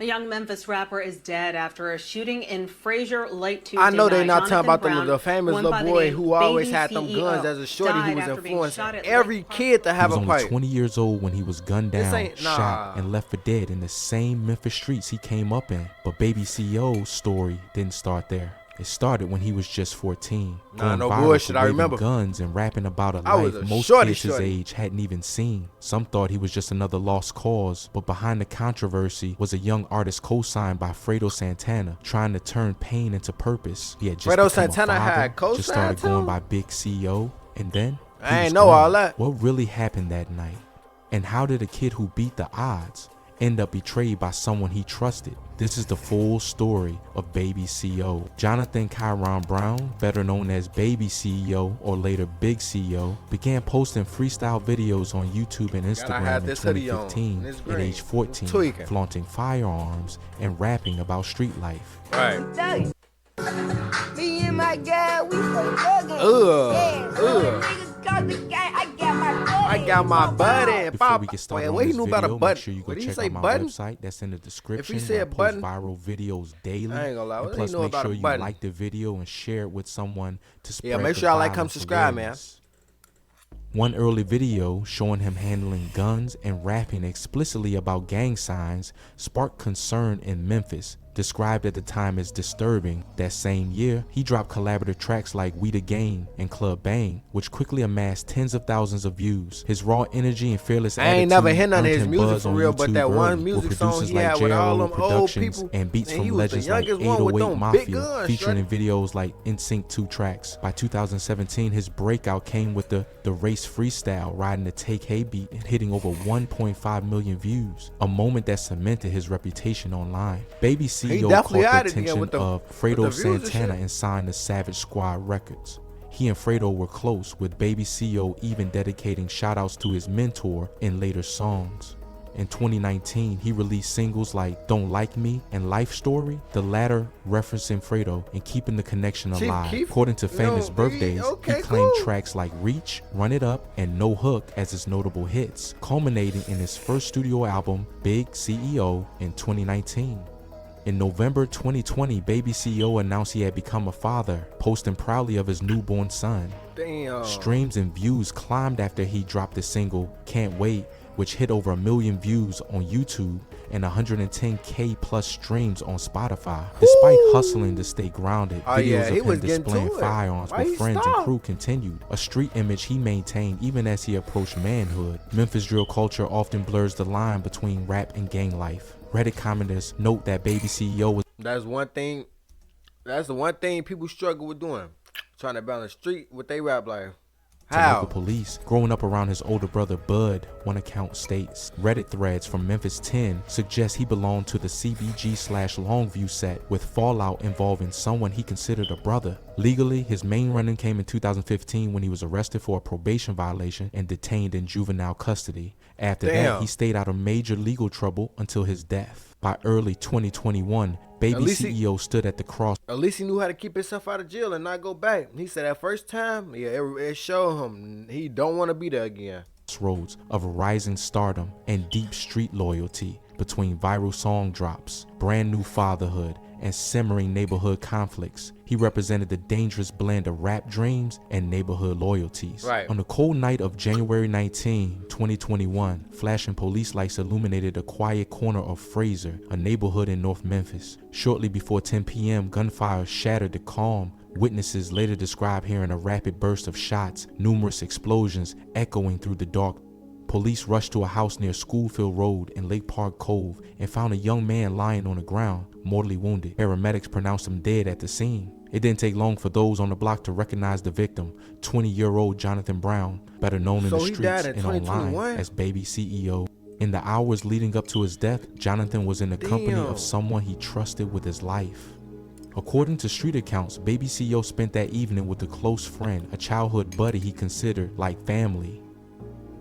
A young Memphis rapper is dead after a shooting in Fraser late Tuesday I know they night. not talking about Brown, the famous who went little by the boy name who always Baby had them CEO, guns as a shorty who died was after being influencing shot at every Lake Park. kid to He have was a only pipe. 20 years old when he was gunned This down, ain't- shot, nah. and left for dead in the same Memphis streets he came up in. But BabyCeo's story didn't start there. It started when he was just 14, Nah, going no viral bullshit, for I waving remember. guns and rapping about a I was life a most shorty. kids his age hadn't even seen. Some thought he was just another lost cause, but behind the controversy was a young artist co-signed by Fredo Santana, trying to turn pain into purpose. He had just Fredo become Santana a father, had co-signed just started too? going by Big CEO, and then I he ain't was know gone. all that. What really happened that night? And how did a kid who beat the odds end up betrayed by someone he trusted? This is the full story of BabyCeo. Jonathan Kyron Brown, better known as BabyCeo or later Big CEO, began posting freestyle videos on YouTube and Instagram in 2015 at age 14, flaunting firearms and rapping about street life. Right. Me and my girl, we so thuggin'. I got my buddy. Before we get started on this video, make sure you go What did he check say, out my button? website. That's in the description. If he said I post button, viral videos daily. I ain't gonna lie. And What do plus, you know make about sure a you button? like the video and share it with someone to spread. Yeah, make the sure y'all like, come violence subscribe, man. awareness. One early video showing him handling guns and rapping explicitly about gang signs sparked concern in Memphis, described at the time as disturbing. That same year, he dropped collaborative tracks like We the Game and Club Bang, which quickly amassed tens of thousands of views. His raw energy and fearless I attitude ain't never heard none of earned his him music buzz for on real, but YouTube that one early, music with song producers he like had with all JRO them old Productions people, and beats and from he was the legends like youngest one with 808 them big Mafia, guns, featuring in shorty. videos like NSYNC 2 tracks. By 2017, his breakout came with the Race freestyle, riding the Take Hey beat and hitting over 1.5 million views, a moment that cemented his reputation online. BabyCeo caught the attention of Fredo Santana and signed to Savage Squad Records. He and Fredo were close, with BabyCeo even dedicating shoutouts to his mentor in later songs. In 2019, he released singles like Don't Like Me and Life Story, the latter referencing Fredo and keeping the connection alive. According to Famous Birthdays, he claimed tracks like Reach, Run It Up, and No Hook as his notable hits, culminating in his first studio album, Big CEO, in 2019. In November 2020, BabyCeo announced he had become a father, posting proudly of his newborn son. Damn. Streams and views climbed after he dropped the single Can't Wait, which hit over 1 million views on YouTube and 110K plus streams on Spotify. Despite hustling to stay grounded, videos of him displaying firearms with friends and crew continued, a street image he maintained even as he approached manhood. Memphis drill culture often blurs the line between rap and gang life. Reddit commenters note that BabyCeo was That's the one thing people struggle with doing. Trying to balance street with they rap life. to local police. Growing up around his older brother Bud, one account states. Reddit threads from Memphis 10 suggest he belonged to the CBG/Longview set, with fallout involving someone he considered a brother. Legally, his main run-in came in 2015 when he was arrested for a probation violation and detained in juvenile custody. After that, he stayed out of major legal trouble until his death. By early 2021, BabyCeo stood at the cross. At least he knew how to keep himself out of jail and not go back. He said that first time, it showed him he don't want to be there again. Crossroads of rising stardom and deep street loyalty, between viral song drops, brand new fatherhood, and simmering neighborhood conflicts. He represented the dangerous blend of rap dreams and neighborhood loyalties. On the cold night of January 19, 2021, flashing police lights illuminated a quiet corner of Fraser, a neighborhood in North Memphis. Shortly before 10 p.m., gunfire shattered the calm. Witnesses later described hearing a rapid burst of shots, numerous explosions echoing through the dark. Police rushed to a house near Schoolfield Road in Lake Park Cove and found a young man lying on the ground, mortally wounded. Paramedics pronounced him dead at the scene. It didn't take long for those on the block to recognize the victim, 20-year-old Jonathan Brown, better known in the streets and online as BabyCeo. In the hours leading up to his death, Jonathan was in the company of someone he trusted with his life. According to street accounts, BabyCeo spent that evening with a close friend, a childhood buddy he considered like family.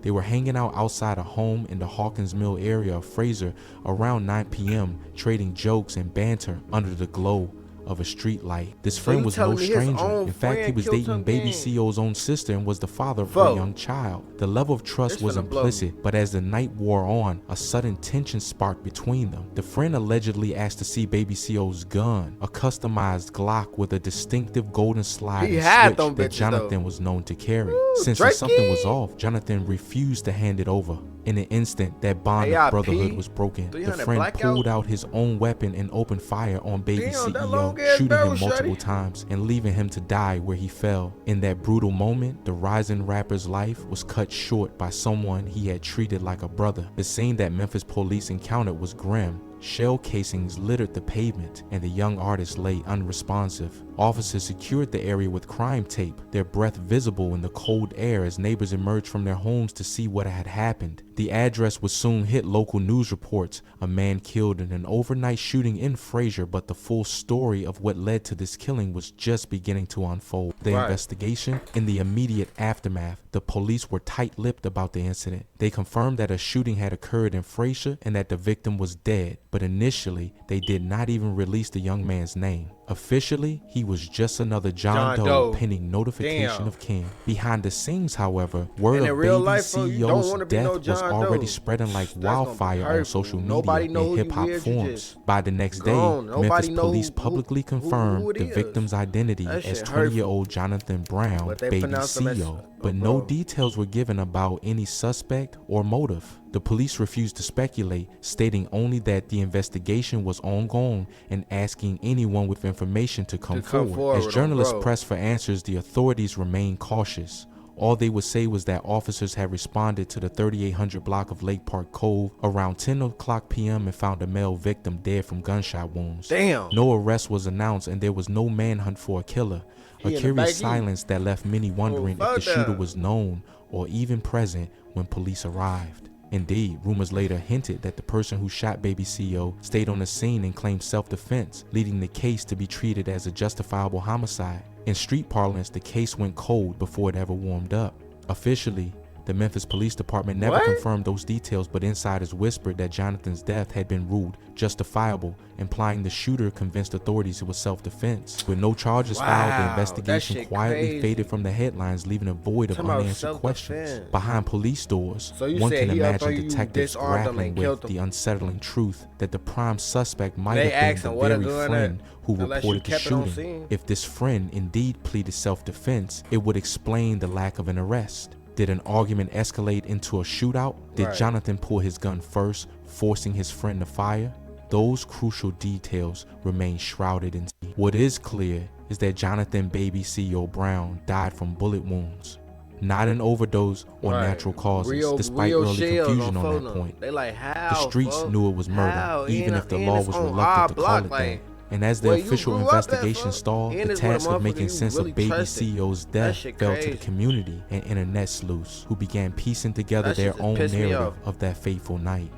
They were hanging out outside a home in the Hawkins Mill area of Fraser around 9 p.m., trading jokes and banter under the glow of a street light. This So friend you was no telling me his stranger. own In fact, he friend was killed dating some Baby gang? CEO's own sister and was the father of her Fuck. young child. The level of trust This was finna blow me. implicit, but as the night wore on, a sudden tension sparked between them. The friend allegedly asked to see Baby CEO's gun, a customized Glock with a distinctive golden slide He and had switch them that bitches, Jonathan though. was known to carry. Ooh, Sensing something was Drakey. off, Jonathan refused to hand it over. In an instant, that bond of AIP, brotherhood was broken. The 300 friend blackout. pulled out his own weapon and opened fire on Baby Damn, that CEO, long-ass shooting barrel, him multiple shorty. times and leaving him to die where he fell. In that brutal moment, the rising rapper's life was cut short by someone he had treated like a brother. The scene that Memphis police encountered was grim. Shell casings littered the pavement, and the young artist lay unresponsive. Officers secured the area with crime tape, their breath visible in the cold air as neighbors emerged from their homes to see what had happened. The address would soon hit local news reports, a man killed in an overnight shooting in Frazier, but the full story of what led to this killing was just beginning to unfold. The investigation, in the immediate aftermath, the police were tight-lipped about the incident. They confirmed that a shooting had occurred in Frazier and that the victim was dead, but initially, they did not even release the young man's name. Officially, he was just another John Doe pending notification Damn. of kin. Behind the scenes, however, word And in of real Baby life, bro, you don't CEO's wanna be death no was John already Doe. spreading like That's gonna be wildfire on hurtful. social Nobody media know and who you hip-hop is, you forums. just By the next day, gone. Nobody Memphis know police who publicly it confirmed the is. victim's identity That as shit 20-year-old Jonathan Brown, But they Baby pronounce him as- CEO, oh, but no bro. details were given about any suspect or motive. The police refused to speculate, stating only that the investigation was ongoing and asking anyone with information to come forward. As journalists pressed for answers, the authorities remained cautious. All they would say was that officers had responded to the 3800 block of Lake Park Cove around 10 o'clock p.m. and found a male victim dead from gunshot wounds. Damn. No arrest was announced and there was no manhunt for a killer. A curious silence that left many wondering if the shooter was known or even present when police arrived. Indeed, rumors later hinted that the person who shot Baby CEO stayed on the scene and claimed self-defense, leading the case to be treated as a justifiable homicide. In street parlance, the case went cold before it ever warmed up. Officially, the Memphis Police Department never confirmed those details, but insiders whispered that Jonathan's death had been ruled justifiable, implying the shooter convinced authorities it was self-defense. With no charges filed, the investigation quietly faded from the headlines, leaving a void of unanswered questions. Behind police doors, one can imagine detectives grappling with the unsettling truth that the prime suspect might have been the very friend who reported the shooting. If this friend indeed pleaded self-defense, it would explain the lack of an arrest. Did an argument escalate into a shootout? Did Jonathan pull his gun first, forcing his friend to fire? Those crucial details remain shrouded in secrecy. What is clear is that Jonathan Baby CEO Brown died from bullet wounds, not an overdose or natural causes, despite early confusion on that point. The streets knew it was murder, even if the law was reluctant to call it that. And as the official investigation stalled, the task of making sense of Baby CEO's death fell to the community and internet sleuths, who began piecing together their own narrative of that fateful night.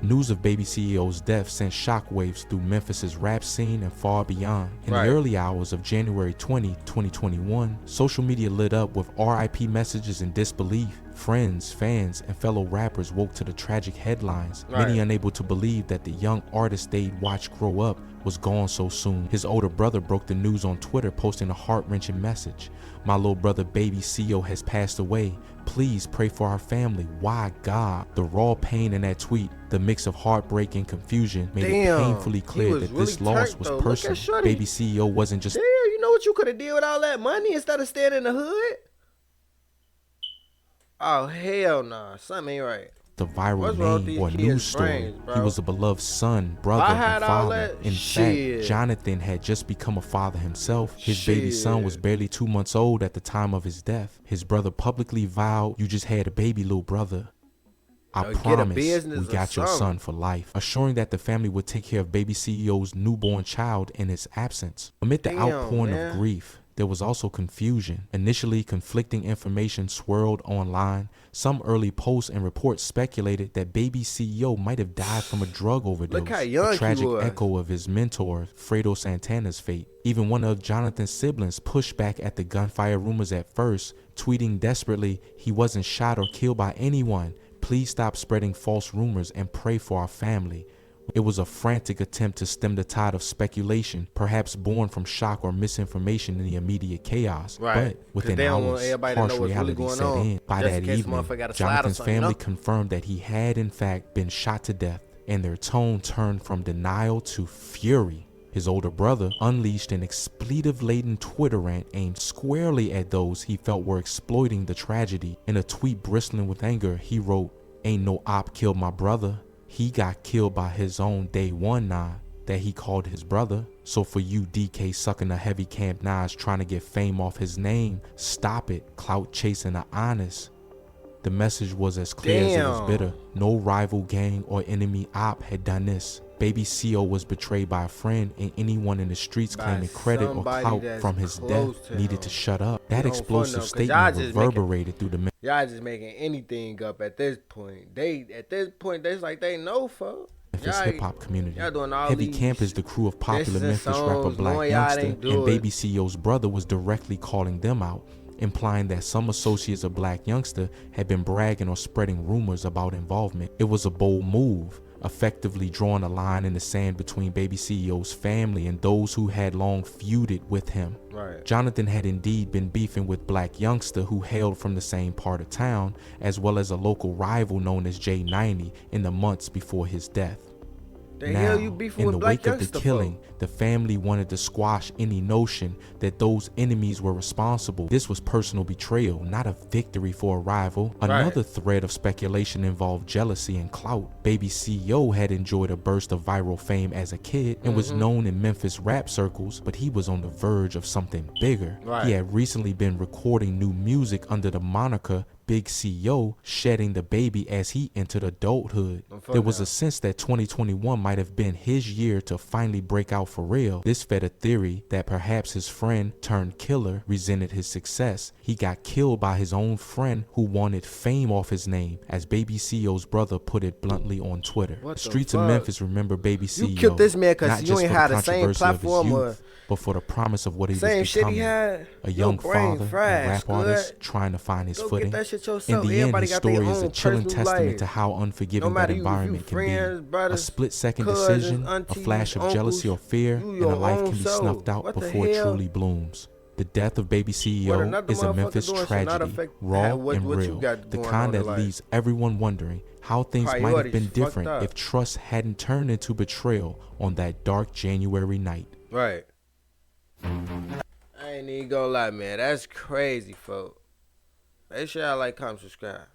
News of Baby CEO's death sent shockwaves through Memphis's rap scene and far beyond. In the early hours of January 20, 2021, social media lit up with RIP messages and disbelief. Friends, fans, and fellow rappers woke to the tragic headlines, many unable to believe that the young artist they'd watched grow up was gone so soon. His older brother broke the news on Twitter, posting a heart-wrenching message. "My little brother Baby CEO has passed away. Please pray for our family. Why, God?" The raw pain in that tweet, the mix of heartbreak and confusion, made it painfully clear that this loss was personal. Baby CEO wasn't just... Damn, you know what you could have did with all that money instead of staying in the hood? Oh, hell nah. Something ain't right. The viral name or news story. He was a beloved son, brother, and father. In fact, Jonathan had just become a father himself. His baby son was barely 2 months old at the time of his death. His brother publicly vowed, "You just had a baby, little brother. I promise we got your son for life," assuring that the family would take care of Baby CEO's newborn child in his absence. Amid the outpouring of grief, there was also confusion. Initially, conflicting information swirled online. Some early posts and reports speculated that Baby CEO might have died from a drug overdose, a tragic echo of his mentor, Fredo Santana's fate. Even one of Jonathan's siblings pushed back at the gunfire rumors at first, tweeting desperately, "He wasn't shot or killed by anyone. Please stop spreading false rumors and pray for our family." It was a frantic attempt to stem the tide of speculation, perhaps born from shock or misinformation in the immediate chaos. Right. But within they don't want hours, everybody to harsh know what's really reality going set on, in. By just that in case evening, motherfucker got a slide or Jonathan's something, family confirmed that he had in fact been shot to death, and their tone turned from denial to fury. His older brother unleashed an expletive-laden Twitter rant aimed squarely at those he felt were exploiting the tragedy. In a tweet bristling with anger, he wrote, "Ain't no op killed my brother. He got killed by his own day one nine that he called his brother. So for you DK sucking a heavy camp knives trying to get fame off his name, stop it, clout chasing the honest." The message was as clear as it was bitter. No rival gang or enemy op had done this. BabyCeo was betrayed by a friend, and anyone in the streets claiming credit or clout from his death needed to shut up. That explosive statement reverberated through the... Y'all just making anything up at this point. It's like they know, folks. Memphis hip-hop community. Doing all Heavy these Camp is the crew of popular Memphis songs, rapper Black Youngster, and do BabyCeo's brother was directly calling them out, implying that some associates of Black Youngster had been bragging or spreading rumors about involvement. It was a bold move, effectively drawing a line in the sand between BabyCeo's family and those who had long feuded with him. Right. Jonathan had indeed been beefing with Black Youngster, who hailed from the same part of town, as well as a local rival known as J90 in the months before his death. Now, in the wake of the killing, the family wanted to squash any notion that those enemies were responsible. This was personal betrayal, not a victory for a rival. Another thread of speculation involved jealousy and clout. BabyCeo had enjoyed a burst of viral fame as a kid and was known in Memphis rap circles, but he was on the verge of something bigger. He had recently been recording new music under the moniker BabyCeo, shedding the baby as he entered adulthood. There was a sense that 2021 might have been his year to finally break out for real. This fed a theory that perhaps his friend turned killer resented his success. He got killed by his own friend who wanted fame off his name, as BabyCeo's brother put it bluntly on Twitter. The streets of Memphis remember BabyCeo. You killed this man because you ain't had the same platform, platform, but for the promise of what he was same shit becoming. He had. A young father, a rap artist trying to find his footing. In the end, his story is a chilling testament to how unforgiving that environment can be. A split-second decision, a flash of jealousy or fear, and a life can be snuffed out before it truly blooms. The death of BabyCeo is a Memphis tragedy, raw and real, the kind that leaves everyone wondering how things might have been different if trust hadn't turned into betrayal on that dark January night. Right. I ain't even gonna lie, man. That's crazy, folks. Make sure y'all like, comment, subscribe.